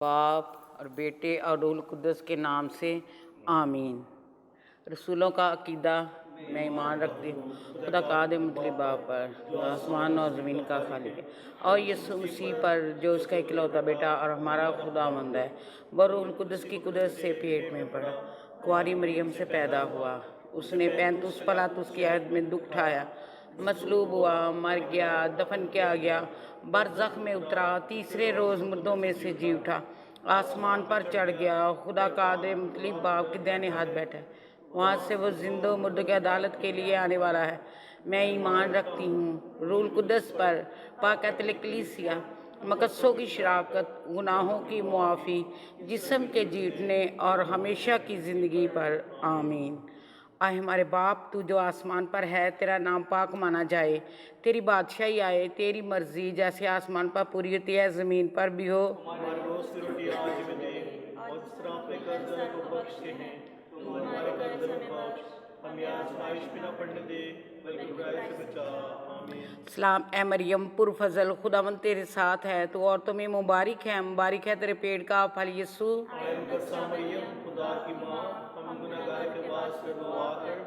बाप और बेटे और रूहुल कुद्दस के नाम से आमीन। रसूलों का अकीदा मैं ईमान रखती हूँ खुदा कादिर मुतलिब बाप पर जो आसमान और ज़मीन का खालिक है, और यीशु मसीह पर जो उसका इकलौता बेटा और हमारा खुदावंद है। वह रूहुल कुद्दस की कुदरत से पेट में पड़ा, कुंवारी मरियम से पैदा हुआ। उसने 35 पिलातुस की अहद में दुख उठाया, मसलूब हुआ, मर गया, दफन किया गया, बरज़ख में उतरा, तीसरे रोज़ मुर्दों में से जी उठा, आसमान पर चढ़ गया, खुदा कादिर मुतलिब बाप के दाहिने हाथ बैठा है। वहाँ से वो जिंदो मुर्दों की अदालत के लिए आने वाला है। मैं ईमान रखती हूँ रूहुल कुद्दस पर, पाक कैथोलिक कलीसिया, मकद्सों की शराकत, गुनाहों की मुआफ़ी, जिस्म के जीतने और हमेशा की ज़िंदगी पर। आमीन। आए हमारे बाप, तू जो आसमान पर है, तेरा नाम पाक माना जाए, तेरी बादशाही आए, तेरी मर्जी जैसे आसमान पर पूरी होती है ज़मीन पर भी हो। हमारी रोज की रोटी आज हमें दे, और जिस तरह अपने कर्जदारों को बख्शते हैं तो हमारे कर्ज में बख्श, हमें आजमाइश में न पड़ने दे बल्कि बुराई से बचा। आमीन। सलाम ए मरियम पुरफजल, खुदावंद तेरे साथ है, तो औरतों में मुबारक है तेरे पेट का फल यीशु। आए मुकद्दसा मरियम खुदा की माँ, हम गुनहगार के वास्ते दुआ कर,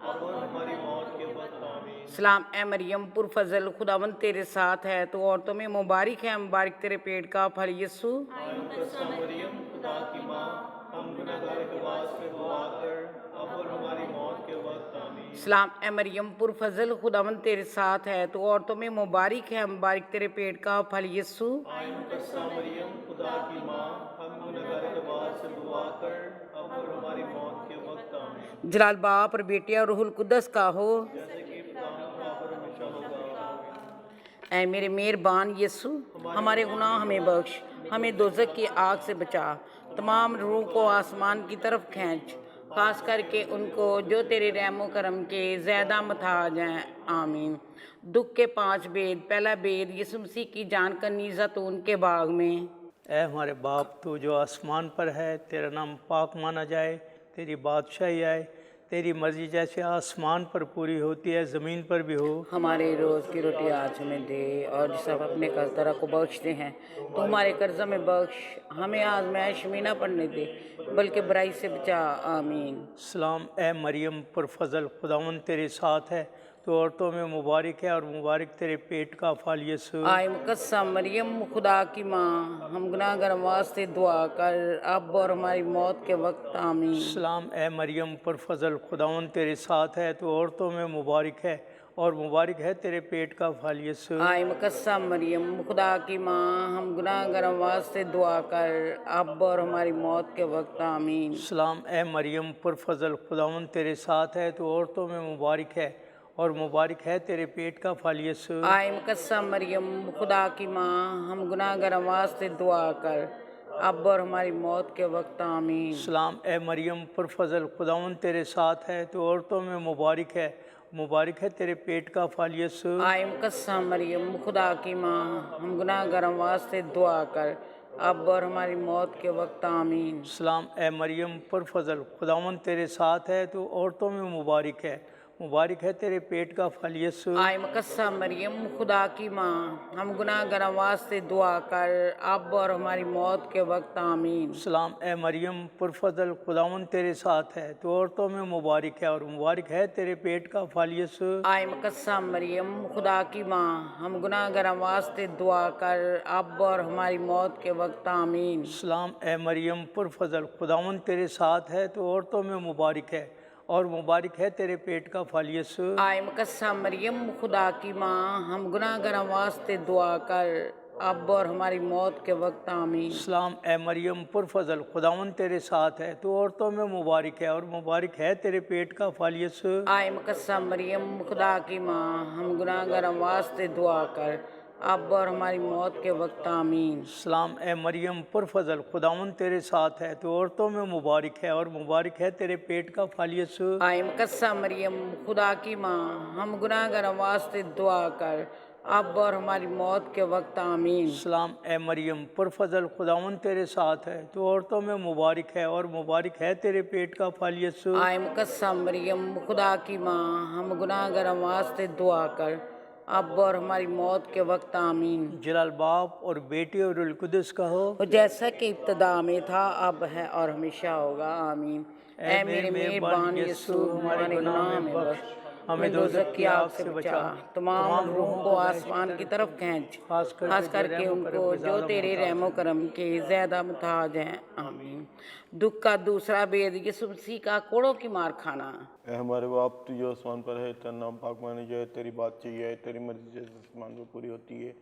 अब और हमारी मौत के वक्त। आमीन। सलाम ए मरियम पुरफजल, खुदावंद तेरे साथ है, तो औरतों में मुबारक तेरे पेट का फल यीशु। आए मुकद्दसा मरियम खुदा की माँ, हम गुनहगार के वास्ते दुआ कर, अब और हमारी मौत के वक्त। आमीन। सलाम ए मरियम पुरफजल, खुदावंद तेरे साथ है, तो औरतों में मुबारक तेरे पेट का फल यीशु। आए मुकद्दसा मरियम खुदा की माँ, हम गुनहगार के वास्ते दुआ कर, अब और हमारी मौत के वक्त। आमीन। जलाल बाप और बेटे और रूहुल कुद्दस का हो, जैसे कि पर हमेशा होगा। आमीन। ऐ मेरे मेहरबान यीशु, हमारे गुनाह हमें बख्श, हमें दोज़ख की आग से बचा, तमाम रूह को आसमान की तरफ खींच, खास करके उनको जो तेरे रहमो करम के ज़्यादा मुताज हैं। आमीन। दुख के 5 भेद। पहला भेद, यीशु मसीह की जान करनी ज़ैतून के बाग में। ऐ हमारे बाप, तू जो आसमान पर है, तेरा नाम पाक माना जाए, तेरी बादशाही आए, तेरी मर्जी जैसे आसमान पर पूरी होती है ज़मीन पर भी हो। हमारे रोज़ की रोटी आज हमें दे, और जिस हम अपने कर्जदारों को बख्शते हैं तो हमारे कर्जा में बख्श, हमें आज़माइश में न पड़ने दे बल्कि बुराई से बचा। आमीन। सलाम ए मरियम पुरफजल, खुदावंद तेरे साथ है, तो औरतों में मुबारक है और मुबारक तेरे पेट का फल यीशु। आए मुकद्दसा मरियम खुदा की माँ, हम गुनाहगार वास्ते दुआ कर, अब और हमारी मौत के वक्त। आमीन। सलाम ए मरियम पुरफजल, खुदावंद तेरे साथ है, तो औरतों में मुबारक है और मुबारक है तेरे पेट का फल यीशु। आए मुकद्दसा मरियम खुदा की माँ, हम गुनाहगार वास्ते दुआ कर, अब और हमारी मौत के वक्त। आमीन। सलाम ए मरियम पुरफजल, खुदावंद तेरे साथ है, तो औरतों में मुबारक है और मुबारक है तेरे पेट का फल यीशु। आए मुकद्दसा मरियम खुदा की माँ, हम गुनाहगार वास्ते दुआ कर, अब और हमारी मौत के वक्त। आमीन। सलाम ए मरियम पुरफजल, खुदावंद तेरे साथ है, तो औरतों में मुबारक है तेरे पेट का फल यीशु। आए मुकद्दसा मरियम खुदा की माँ, हम गुनाहगार वास्ते दुआ कर, अब और हमारी मौत के वक्त। आमीन। सलाम ए मरियम पुरफजल, खुदावंद तेरे साथ है, तो औरतों में मुबारक है तेरे पेट का फल यीशु। आए मुकद्दसा मरियम खुदा की माँ, हम गुनाहगार वास्ते दुआ कर, अब और हमारी मौत के वक्त। आमीन। सलाम ए मरियम पुरफजल, खुदावंद तेरे साथ है, तो औरतों में मुबारक है और मुबारक है तेरे पेट का फल यीशु। आए मुकद्दसा मरियम खुदा की माँ, हम गुनाहगार वास्ते दुआ कर, अब और हमारी मौत के वक्त। आमीन। सलाम ए मरियम पुरफजल, खुदावंद तेरे साथ है, तो औरतों में मुबारक है और मुबारक है तेरे पेट का फल यीशु। आए मुकद्दसा मरियम खुदा की माँ, हम गुनाहगार वास्ते दुआ कर, अब और हमारी मौत के वक्त। आमीन। सलाम ए मरियम पुरफजल, खुदावंद तेरे साथ है, तो औरतों में मुबारक है और मुबारक है तेरे पेट का फल यीशु। आए मुकद्दसा मरियम खुदा की माँ, हम गुनाहगार वास्ते दुआ कर, अब और हमारी मौत के वक्त। आमीन। सलाम ए मरियम पुरफजल, खुदावंद तेरे साथ है, तो औरतों में मुबारक है और मुबारक है तेरे पेट का फल यीशु। आए मुकद्दसा मरियम खुदा की माँ, हम गुनाहगार वास्ते दुआ कर, अब और हमारी मौत के वक्त। आमीन। सलाम ए मरियम पुरफजल, खुदावंद तेरे साथ है, तो औरतों में मुबारक है और मुबारक है तेरे पेट का फल यीशु। आए मुकद्दसा मरियम खुदा की माँ, हम गुनाहगार वास्ते दुआ कर, अब और हमारी मौत के वक्त आमीन। जलाल बाप और बेटे और रूह कुद्दुस का हो। और जैसा कि इब्तदा में था, अब है और हमेशा होगा, आमीन। ऐ मेरे मेहरबान यीशु, हमारे गुनाह में बख्श, हमें दोज़ख की आग से बचा, तमाम रूहों को आसमान की तरफ खींच, खास करके उनको जो तेरे रहमो करम के ज़्यादा मुताज हैं, आमीन। दुख का दूसरा भेद, यीशु मसीह का कोड़ों की मार खाना। ए हमारे बाप, तू जो आसमान पर है, तेरा नाम पाक माने जाए, तेरी बात चाहिए, तेरी मर्जी जैसे आसमान पर पूरी होती है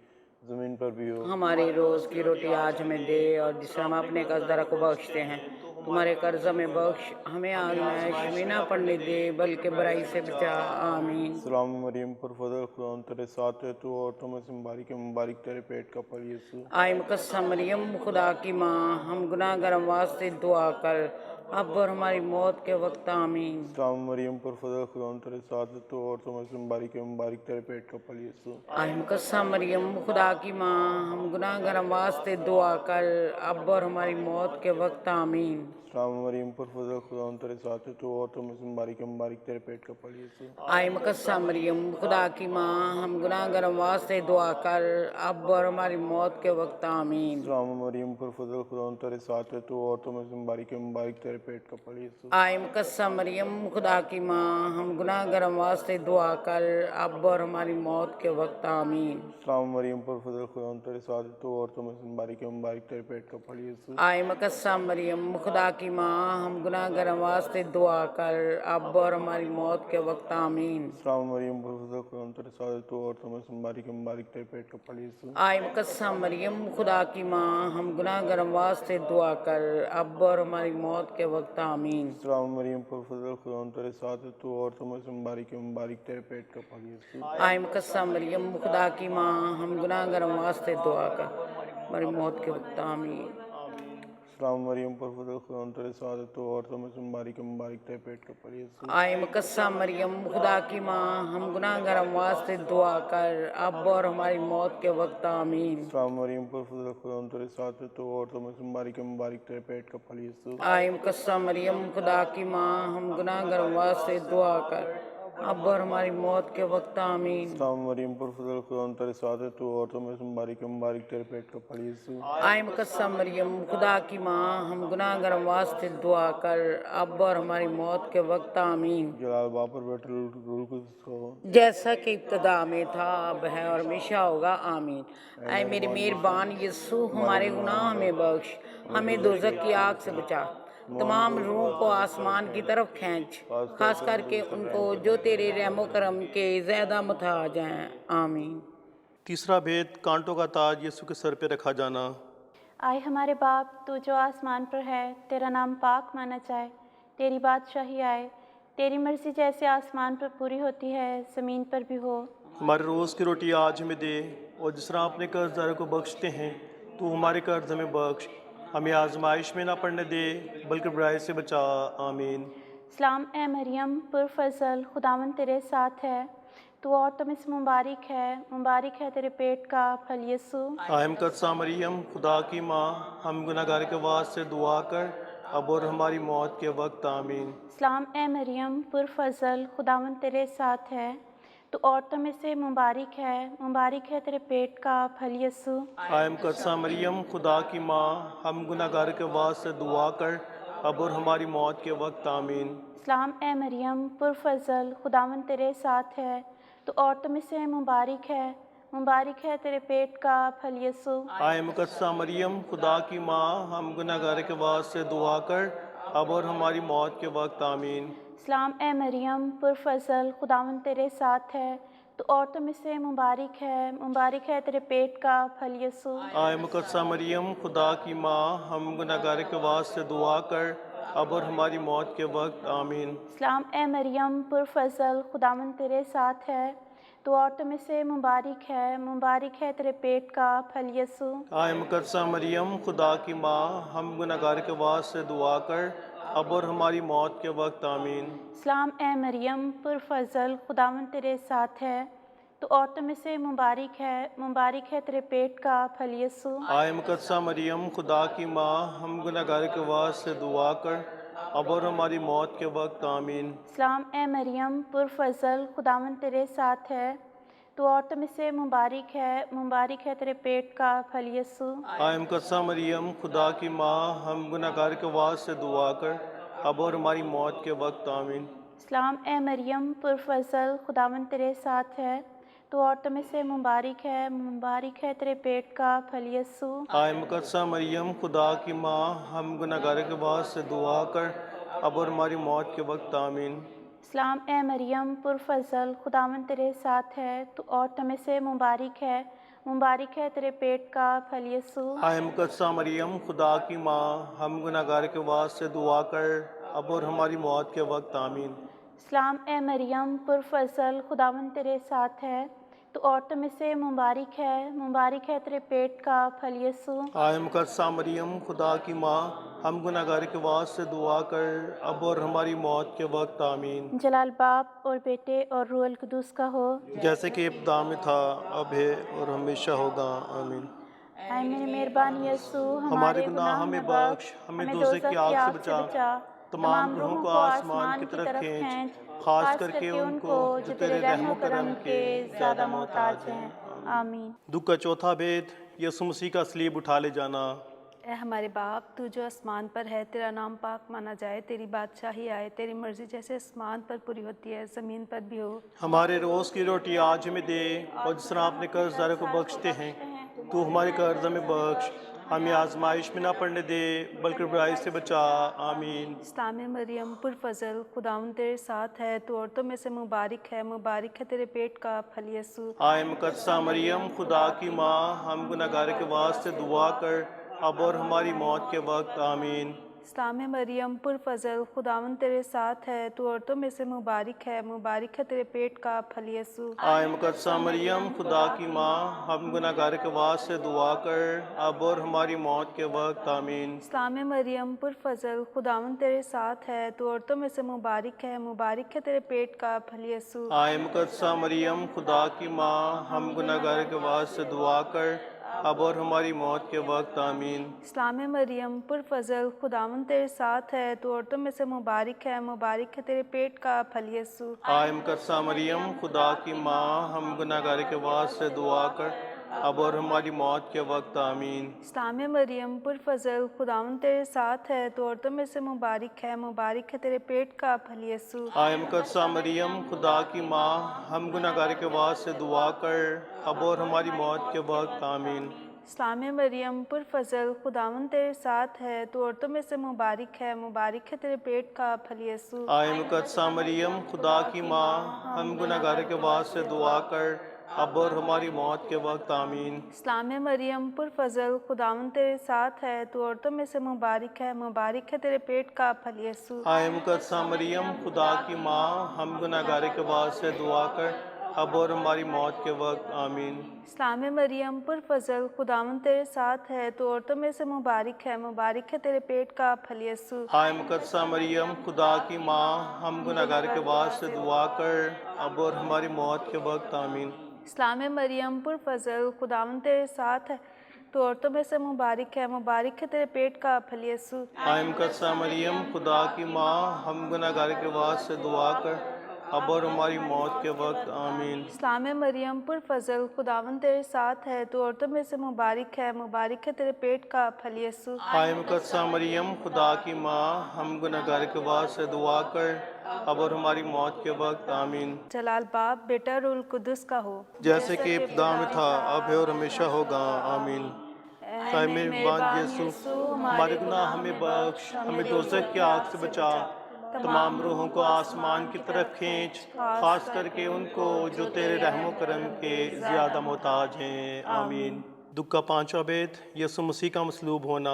ज़मीन पर भी हो। हमारे रोज़ की रोटी आज हमें दे, और जिसे हम अपने कर्जदारों को बख्शते हैं, तुम्हारे कर्ज में बख्श, हमें आज़माइश में ना पड़ने दे, बल्कि बुराई से बचा, आमीन। सलाम मरियम पर फजल खुदा तेरे साथ है, तू औरतों में से मुबारक है, मुबारक तेरे पेट का फल यीशु। आय मुकस्सम मरियम खुदा की माँ, हम गुनाहगार वास्ते दुआ कर, अब और हमारी मौत के वक्त, आमीन। सलाम मरियम पर फजल खुदा तेरे साथ है, तू औरतों में से मुबारक है, मुबारक तेरे पेट का फल यीशु। आय मुकस्सम मरियम खुदा की माँ, हम गुनाहगार वास्ते दुआ कर, अब और हमारी मौत के वक्त, आमीन। सलाम मरियम पर फजल खुदा तेरे साथ है, तू औरतों में से मुबारक है, मुबारक तेरे पेट का फल यीशु। आय मुकस्सम मरियम खुदा की माँ, हम गुनाहगार वास्ते दुआ कर, अब और हमारी मौत के वक्त, आमीन। सलाम मरियम पर फजल खुदा तेरे साथ है, तू औरतों में से मुबारक है, मुबारक तेरे पेट का फल यीशु। आय मुकस्सम मरियम खुदा की माँ, हम गुनाहगार वास्ते दुआ कर, अब और हमारी मौत के वक्त, आमीन। सलाम मरियम पर फजल खुदा तेरे साथ है, तू औरतों में से मुबारक है, मुबारक तेरे पेट का फल यीशु। आय मुकस्सम मरियम खुदा की माँ, हम गुनाहगार वास्ते दुआ कर, अब और हमारी मौत के वक्त, आमीन। सलाम मरियम पर फजल खुदा तेरे साथ है, तू औरतों में से मुबारक है, मुबारक तेरे पेट का फल यीशु। आय मुकस्सम मरियम खुदा की माँ, हम गुनाहगार वास्ते दुआ कर, अब और हमारी मौत के वक्त, आमीन। सलाम मरियम पर फजल खुदा तेरे साथ है, तू औरतों में से मुबारक है, मुबारक तेरे पेट का फल यीशु। आय मुकस्सम मरियम खुदा की माँ, हम गुनाहगार वास्ते दुआ कर, हमारी मौत के वक्त, आमीन। सलाम मरियम पर फजल खुदा तेरे साथ है, तू औरतों में से मुबारक है, मुबारक तेरे पेट का फल यीशु। आय मुकस्सम मरियम खुदा की माँ, हम गुनाहगार वास्ते दुआ कर, अब और हमारी मौत के वक्त, आमीन। सलाम मरियम पर फजल खुदा तेरे साथ है, तू औरतों में से मुबारक है, मुबारक तेरे पेट का फल यीशु। आय मुकस्सम मरियम खुदा की माँ, हम गुनाहगार वास्ते दुआ कर, अब और हमारी मौत के वक्त, आमीन। सलाम मरियम पर फजल खुदा तेरे साथ है, तू औरतों में से मुबारक है, मुबारक तेरे पेट का फल यीशु। आय मुकस्सम मरियम खुदा की माँ, हम गुनाहगार वास्ते दुआ कर, अब और हमारी मौत के वक्त, आमीन। जलाल बाप पर बैठे रूह कुद्दुस का हो। जैसा कि इब्तदा में था, अब है और हमेशा होगा, आमीन। ऐ मेरे मेहरबान यीशु, हमारे गुनाह में बख्श, हमें दोज़ख की आग से बचा, तमाम रूहों को आसमान की तरफ खींच, खास करके उनको जो तेरे रहमो करम के ज़्यादा मुताज हैं, आमीन। तीसरा भेद, कांटों का ताज यीशु के सर पे रखा जाना। आए हमारे बाप, तू जो आसमान पर है, तेरा नाम पाक माना जाए, तेरी बादशाही आए, तेरी मर्जी जैसे आसमान पर पूरी होती है, ज़मीन पर भी हो। हमारे रोज़ की रोटी आज हमें दे, और जिस तरह अपने कर्जदारों को बख्शते हैं, तू हमारे कर्ज हमें बख्श, हमें आजमाइश में ना पड़ने दे, बल्कि बुराई से बचा, आमीन। सलाम ए मरियम पुरफज़ल, खुदावन तेरे साथ है, तू औरतों में से मुबारक है तेरे पेट का फल यीशु। आयम कदसा मरियम खुदा की माँ, हम गुनहगार के वास्ते दुआ कर, अब और हमारी मौत के वक्त, आमीन। सलाम ए मरियम पुरफज़ल, खुदावन तेरे साथ है, तो औरतों में से मुबारक है तेरे पेट का फल यीशु। आयम कदसा मरियम खुदा की माँ, हम गुनहगार के वास्ते दुआ कर, अब और हमारी मौत के वक्त, आमीन। सलाम ए मरियम पुरफज़ल, खुदावन तेरे साथ है, तो औरतों में से मुबारक है तेरे पेट का फल यीशु। आयम कदसा मरियम खुदा की माँ, हम गुनहगार के वास्ते दुआ कर, अब और हमारी मौत के वक्त, आमीन। सलाम ए मरियम पुरफज़ल, खुदावन तेरे साथ है, तो औरतों में से मुबारक है तेरे पेट का फल यीशु। आय मुकद्दसा मरियम खुदा की माँ, हम गुनहगार के वास्ते दुआ कर, अब और हमारी मौत के वक्त, आमीन। सलाम ए मरियम पुरफज़ल, खुदावन तेरे साथ है, तो औरतों में से मुबारक है तेरे पेट का फल यीशु। आय मुकद्दसा मरियम खुदा की माँ, हम गुनहगार के वास्ते दुआ कर, अब और हमारी मौत के वक्त, आमीन। सलाम ए मरियम पुरफज़ल, खुदावन तेरे साथ है, तो औरतों में से मुबारक है तेरे पेट का फल यीशु। आय मुकद्दसा मरियम खुदा की माँ, हम गुनहगार के वास्ते दुआ कर, अब और हमारी मौत के वक्त, आमीन। सलाम ए मरियम पुरफज़ल, खुदावन तेरे साथ है, तो औरतों में से मुबारक है तेरे पेट का फल यीशु। आय मुकद्दसा मरियम खुदा की माँ, हम गुनहगार के वास्ते दुआ कर, अब और हमारी मौत के वक्त आमीन। सलाम ए मरियम पुरफज़ल, खुदावंद तेरे साथ है, तो औरतों में से मुबारक है तेरे पेट का फल यीशु। आय मुकद्दसा मरियम खुदा की माँ, हम गुनहगार के वास्ते दुआ कर, अब और हमारी मौत के वक्त आमीन। सलाम ए मरियम पुरफज़ल, खुदावंद तेरे साथ है, तो औरतों में से मुबारक है तेरे पेट का फल यीशु। आय मुकद्दसा मरियम खुदा की माँ, हम गुनहगार के वास्ते दुआ कर, अब और हमारी मौत के वक्त आमीन। सलाम ए मरियम पुरफज़ल, खुदावंद तेरे साथ है, तो औरतों में से मुबारक है तेरे पेट का फल यीशु। आय मुकद्दसा मरियम खुदा की माँ, हम गुनहगार के वास्ते दुआ कर, अब और हमारी मौत के वक्त आमीन। जलाल बाप और बेटे और रूह अल कुदूस का हो, जैसे कि इब्तिदा में था, अब है और हमेशा होगा, आमीन। ऐ मेरे मेहरबान यीशु, हमारे गुनाह हमें बख्श, हमें दोज़ख की आग से बचा, तमाम रूहों को आसमान की तरफ खींच, खास करके उनको जो तेरे रहम करम के ज़्यादा मोहताज हैं। आमीन। दुख का चौथा भेद, यीशु मसीह का सलीब उठा ले जाना। ए हमारे बाप, तू जो आसमान पर है, तेरा नाम पाक माना जाए, तेरी बादशाही आए, तेरी मर्ज़ी जैसे आसमान पर पूरी होती है ज़मीन पर भी हो। हमारे रोज़ की रोटी आज हमें दे, और जिस तरह अपने कर्जदारों को बख्शते हैं, तू हमारे कर्ज हमें बख्श, हमें आजमाइश में ना पड़ने दे, बल्कि बुराई से बचा, आमीन। इस्लाम मरियम पुरफज़ल, खुदावंद तेरे साथ है, तू औरतों में से मुबारक है तेरे पेट का फल यीशु। आय मुकद्दसा मरियम खुदा की माँ, हम गुनहगार के वास्ते दुआ कर, अब और हमारी मौत के वक्त आमीन। इस्लाम मरियम पुरफज़ल, खुदावंद तेरे साथ है, तू औरतों में से मुबारक है तेरे पेट का फल यीशु। आय मुकद्दसा मरियम खुदा की माँ, हम गुनहगार के वास्ते दुआ कर, अब और हमारी मौत के वक्त आमीन। इस्लाम मरियम पुरफज़ल, खुदावंद तेरे साथ है, तू औरतों में से मुबारक है तेरे पेट का फल यीशु। आय मुकद्दसा मरियम खुदा की माँ, हम गुनहगार के वास्ते दुआ कर, अब और हमारी मौत के वक्त आमीन। इस्लाम मरियम पुरफज़ल, खुदावंद तेरे साथ है, तू औरतों में से मुबारक है तेरे पेट का फल यीशु। आय मुकद्दसा मरियम खुदा की माँ, हम गुनहगार के वास्ते दुआ कर, अब और हमारी मौत के वक्त आमीन। इस्लाम मरियम पुरफज़ल, खुदावंद तेरे साथ है, तू औरतों में से मुबारक है तेरे पेट का फल यीशु। आय मुकद्दसा मरियम खुदा की माँ, हम गुनहगार के वास्ते दुआ कर, अब और हमारी मौत के वक्त आमीन। इस्लाम मरियम पुरफज़ल, खुदावंद तेरे साथ है, तू औरतों में से मुबारक है तेरे पेट का फल यीशु। आय मुकद्दसा मरियम खुदा की माँ, हम गुनहगार के वास्ते दुआ कर, अब और हमारी मौत के वक्त आमीन। इस्लाम मरियम पुरफज़ल, खुदावंद तेरे साथ है, तू औरतों में से मुबारक है तेरे पेट का फल यीशु। आय मुकद्दसा मरियम खुदा की माँ, हम गुनहगार के वास्ते दुआ कर, अब और हमारी मौत के वक्त आमीन। इस्लाम मरियम पुरफज़ल, खुदावंद तेरे साथ है, तू औरतों में से मुबारक है तेरे पेट का फल यीशु। आय मुकद्दसा मरियम खुदा की माँ, हम गुनहगार के वास्ते दुआ कर, अब और हमारी मौत के वक्त आमीन। इस्लाम मरियम पुरफज़ल, खुदावंद तेरे साथ है, तो औरतों में से मुबारक है तेरे पेट का फल यीशु। आय मुकद्दसा मरियम खुदा की माँ, हम गुनहगार के वास्ते दुआ कर, अब और हमारी मौत के वक्त आमीन। इस्लाम मरियम पुरफज़ल, खुदावंद तेरे साथ है, तो औरतों में से मुबारक है तेरे पेट का फल यीशु। आय मुकद्दसा मरियम खुदा की माँ, हम गुनहगार के वास्ते दुआ कर, अब और हमारी मौत के वक्त आमीन। जलाल बाप, बेटा रूह अल कुद्दुस का हो, जैसे कि इब्तिदा में था, अब है और हमेशा होगा, आमीन। ऐ मेहरबान यीशु, हमारे गुनाह हमें बख्श, हमें दोज़ख की आग से बचा, तमाम रूहों को आसमान की तरफ खींच, खास करके उनको जो तेरे रहमो करम के ज़्यादा मोहताज हैं, आमीन। दुख का पांचवा भेद, यीशु मसीह का मसलूब होना।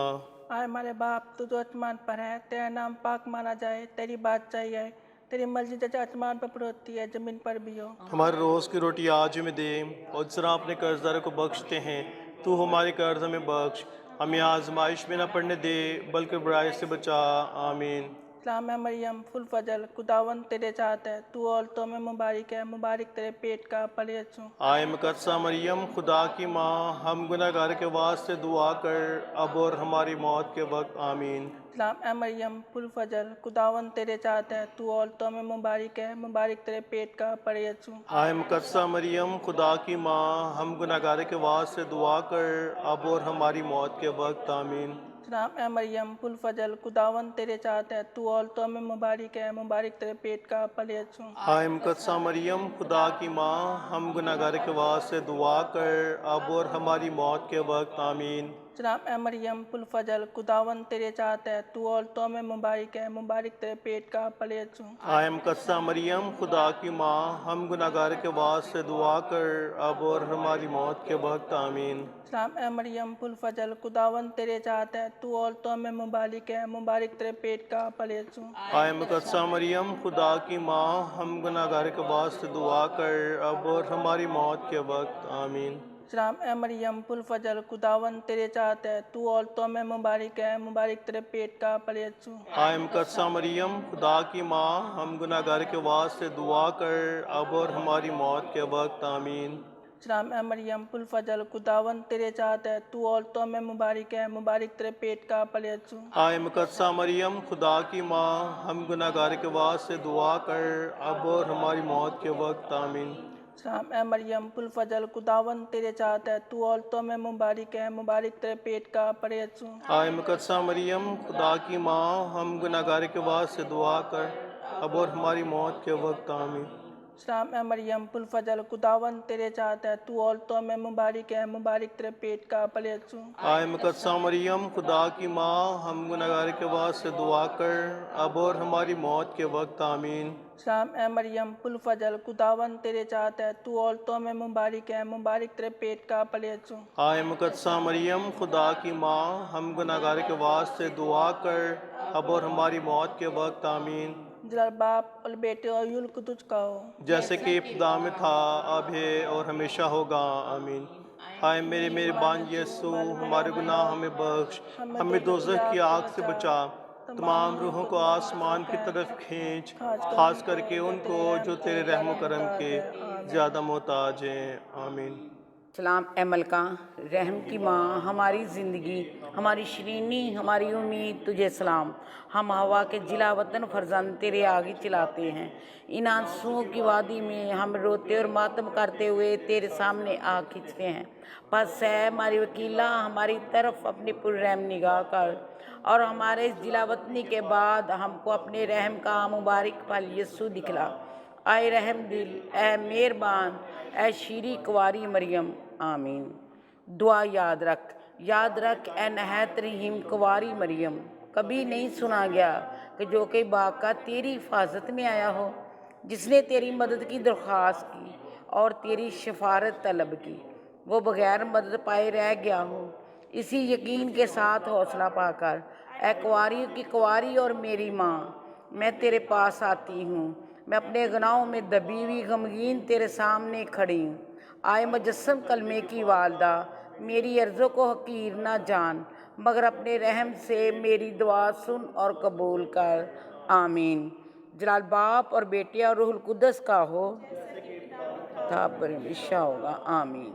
आए हमारे बाप, तू जो आसमान पर है, तेरा नाम पाक माना जाए, तेरी बादशाही आए, तेरी मर्जी जैसे आसमान पर होती है ज़मीन पर भी हो। हमारे रोज़ की रोटी आज हमें दे, और जिस तरह अपने कर्जदारों को बख्शते हैं, तू हमारे कर्ज हमें बख्श, हमें आजमाइश में न पड़ने दे, बल्कि बुराई से बचा, आमीन। सलाम है मरियम फुल फजल खुदावन तेरे साथ है, तू औरतों में मुबारक है, मुबारक तेरे पेट का फल यीशु। आए मुकद्दसा मरियम खुदा की माँ, हम गुनहगार के वास्ते दुआ कर, अब और हमारी मौत के वक्त आमीन। सलाम है मरियम फुल फजल खुदावन तेरे साथ है, तू औरतों में मुबारक है, मुबारक तेरे पेट का फल यीशु। आए मुकद्दसा मरियम खुदा की माँ, हम गुनहगार के वास्ते दुआ कर, अब और हमारी मौत के वक्त आमीन। सलाम है मरियम फुल फजल खुदावन तेरे साथ है, तू औरतों में मुबारक है, मुबारक तेरे पेट का फल यीशु। आए मुकद्दसा मरियम खुदा की माँ, हम गुनहगार के वास्ते दुआ कर, अब और हमारी मौत के वक्त आमीन। सलाम है मरियम फुल फजल खुदावन तेरे साथ है, तू औरतों में मुबारक है, मुबारक तेरे पेट का फल यीशु। आए मुकद्दसा मरियम खुदा की माँ, हम गुनहगार के वास्ते दुआ कर, अब और हमारी मौत के वक्त आमीन। सलाम है मरियम फुल फजल खुदावन तेरे साथ है, तू औरतों में मुबारक है, मुबारक तेरे पेट का फल यीशु। आए मुकद्दसा मरियम खुदा की माँ, हम गुनहगार के वास्ते दुआ कर, अब और हमारी मौत के वक्त आमीन। सलाम है मरियम फुल फजल खुदावन तेरे साथ है, तू औरतों में मुबारक है, मुबारक तेरे पेट का फल यीशु। आए मुकद्दसा मरियम खुदा की माँ, हम गुनहगार के वास्ते दुआ कर, अब और हमारी मौत के वक्त आमीन। सलाम है मरियम फुल फजल खुदावन तेरे साथ है, तू औरतों में मुबारक है, मुबारक तेरे पेट का फल यीशु। आए मुकद्दसा मरियम खुदा की माँ, हम गुनहगार के वास्ते दुआ कर, अब और हमारी मौत के वक्त आमीन। सलाम है मरियम फुल फजल खुदावन तेरे साथ है, तू औरतों में मुबारक है, मुबारक तेरे पेट का फल यीशु। आए मुकद्दसा मरियम खुदा की माँ, हम गुनहगार के वास्ते दुआ कर, अब और हमारी मौत के वक्त आमीन। सलाम है मरियम फुल फजल खुदावन तेरे साथ है, तू औरतों में मुबारक है, मुबारक तेरे पेट का फल यीशु। आए मुकद्दसा मरियम खुदा की माँ, हम गुनहगार के वास्ते दुआ कर, अब और हमारी मौत के वक्त आमीन। सलाम है मरियम फुल फजल खुदावन तेरे साथ है, तू औरतों में मुबारक है, मुबारक तेरे पेट का फल यीशु। आए मुकद्दसा मरियम खुदा की माँ, हम गुनहगार के वास्ते दुआ कर, अब और हमारी मौत के वक्त आमीन। जलाल बाप और बेटे और यूल कुदुस का हो, जैसे कि इब्तिदा में था, अब है और हमेशा होगा आमीन। हाय मेरे बान यीशु, हमारे गुनाह हमें बख्श, हमें दोज़ख की आग से बचा, तमाम रूहों को आसमान की तरफ खींच, खास करके उनको जो तेरे रहम करम के ज़्यादा मोहताज हैं आमीन। सलाम ए मलका रहम की माँ, हमारी ज़िंदगी, हमारी शरीनी, हमारी उम्मीद, तुझे सलाम। हम हवा के जिला वतन फरजंद तेरे आगे चलाते हैं। इन आंसुओं की वादी में हम रोते और मातम करते हुए तेरे सामने आ खिंचते हैं। बस है हमारी वकीला, हमारी तरफ अपनी पुररहम निगाह कर, और हमारे इस जिला वतनी के बाद हमको अपने रहम का मुबारक फल यीशु दिखला। आए रहम दिल, ए मेहरबान, ए शीरी कुंवारी मरियम, आमीन। दुआ याद रख ए नहायत रहीम कुंवारी मरियम, कभी नहीं सुना गया कि जो कि बाका तेरी हिफाजत में आया हो, जिसने तेरी मदद की दरख्वास्त की और तेरी शफारत तलब की, वो बग़ैर मदद पाए रह गया हो। इसी यकीन के साथ हौसला पाकर ए कुंवारी की कुंवारी और मेरी माँ, मैं तेरे पास आती हूँ। मैं अपने गुनाहों में दबी हुई गमगीन तेरे सामने खड़ी हूँ। आए मुजस्सम कलमे की वालदा, मेरी अर्ज़ों को हकीर ना जान, मगर अपने रहम से मेरी दुआ सुन और कबूल कर, आमीन। जलाल बाप और बेटे और रूहुल कुद्दस का हो, था पर हमेशा होगा, आमीन।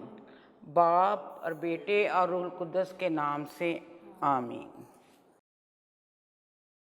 बाप और बेटे और रूहुल कुद्दस के नाम से, आमीन।